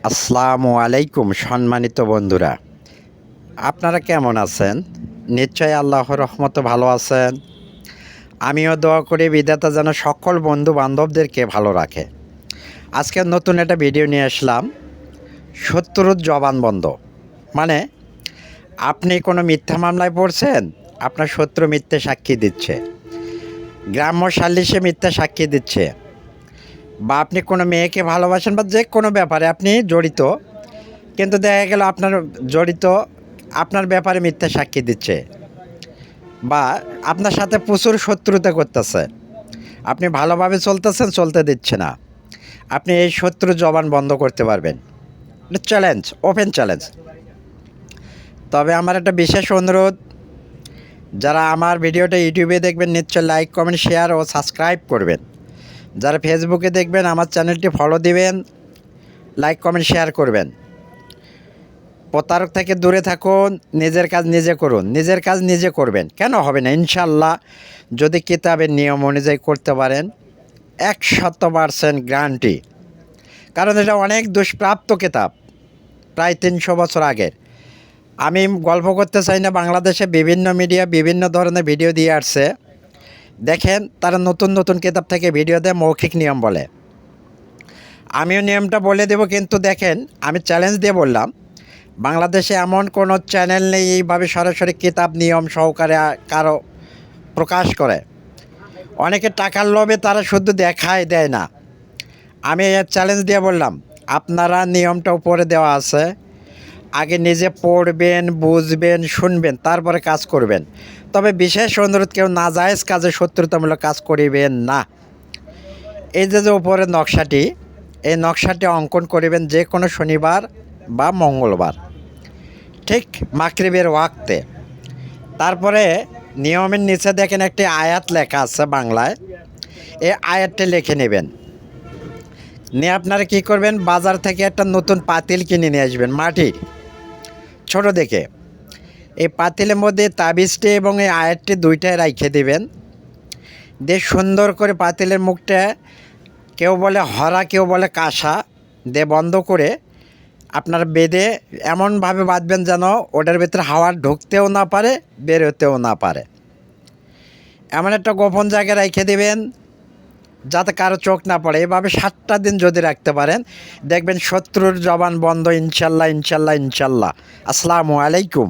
আসসালামু আলাইকুম সম্মানিত বন্ধুরা, আপনারা কেমন আছেন? নিশ্চয়ই আল্লাহর রহমতে ভালো আছেন। আমিও দোয়া করি বিধাতা যেন সকল বন্ধু বান্ধবদেরকে ভালো রাখে। আজকে নতুন একটা ভিডিও নিয়ে আসলাম, শত্রুর জবানবন্দ। মানে আপনি কোনো মিথ্যা মামলায় পড়ছেন, আপনার শত্রু মিথ্যে সাক্ষী দিচ্ছে, গ্রাম্য সালিশে মিথ্যা সাক্ষী দিচ্ছে, বা আপনি কোনো মেয়েকে ভালোবাসেন বা যে কোনো ব্যাপারে আপনি জড়িত, কিন্তু দেখা গেল আপনার ব্যাপারে মিথ্যা সাক্ষী দিচ্ছে, বা আপনার সাথে প্রচুর শত্রুতা করতেছে, আপনি ভালোভাবে চলতেছেন, চলতে দিচ্ছে না। আপনি এই শত্রুর জবান বন্ধ করতে পারবেন। এটা চ্যালেঞ্জ, ওপেন চ্যালেঞ্জ। তবে আমার একটা বিশেষ অনুরোধ, যারা আমার ভিডিওটা ইউটিউবে দেখবেন নিশ্চয় লাইক কমেন্ট শেয়ার ও সাবস্ক্রাইব করবেন। যারা ফেসবুকে দেখবেন আমার চ্যানেলটি ফলো দিবেন, লাইক কমেন্ট শেয়ার করবেন। প্রতারক থেকে দূরে থাকুন, নিজের কাজ নিজে করুন। নিজের কাজ নিজে করবেন, কেন হবে না? ইনশাল্লাহ যদি কিতাবের নিয়ম অনুযায়ী করতে পারেন 100% গ্যারান্টি। কারণ এটা অনেক দুষ্প্রাপ্য কিতাব, প্রায় 300 বছর আগের। আমি গল্প করতে চাই না, বাংলাদেশে বিভিন্ন মিডিয়া বিভিন্ন ধরনের ভিডিও দিয়ে আসছে। দেখেন, তারা নতুন নতুন কিতাব থেকে ভিডিও দেয়, মৌখিক নিয়ম বলে। আমিও নিয়মটা বলে দেব, কিন্তু দেখেন, আমি চ্যালেঞ্জ দিয়ে বললাম, বাংলাদেশে এমন কোনো চ্যানেল নেই এইভাবে সরাসরি কিতাব নিয়ম সহকারে কারো প্রকাশ করে। অনেকে টাকার লোভে তারা শুধু দেখায়, দেয় না। আমি চ্যালেঞ্জ দিয়ে বললাম, আপনারা নিয়মটা উপরে দেওয়া আছে, আগে নিজে পড়বেন, বুঝবেন, শুনবেন, তারপরে কাজ করবেন। তবে বিশেষ অনুরোধ, কেউ নাজায়েজ কাজে শত্রুতামূলক কাজ করিবেন না। এই যে উপরের নকশাটি, এই নকশাটি অঙ্কন করিবেন যে কোনো শনিবার বা মঙ্গলবার, ঠিক মাগরিবের ওয়াক্তে। তারপরে নিয়মের নিচে দেখেন একটি আয়াত লেখা আছে বাংলায়, এই আয়াতটি লিখে নেবেন। নিয়ে আপনারা কী করবেন, বাজার থেকে একটা নতুন পাতিল কিনে নিয়ে আসবেন, মাটির ছোট দেখে। এই পাতিলের মধ্যে তাবিজটি এবং এই আয়াতটি দুইটাই রাইখে দেবেন। দিয়ে সুন্দর করে পাতিলের মুখটা, কেউ বলে হরা, কেউ বলে কাঁসা, দিয়ে বন্ধ করে আপনারা বেঁধে এমনভাবে বাঁধবেন যেন ওটার ভিতরে হাওয়া ঢুকতেও না পারে, বেরোতেও না পারে। এমন একটা গোপন জায়গায় রেখে দেবেন যাতে কারো চোখ না পড়ে। এভাবে 7টা দিন যদি রাখতে পারেন, দেখবেন শত্রুর জবান বন্ধ, ইনশাল্লাহ ইনশাল্লাহ ইনশাল্লাহ। আসসালামু আলাইকুম।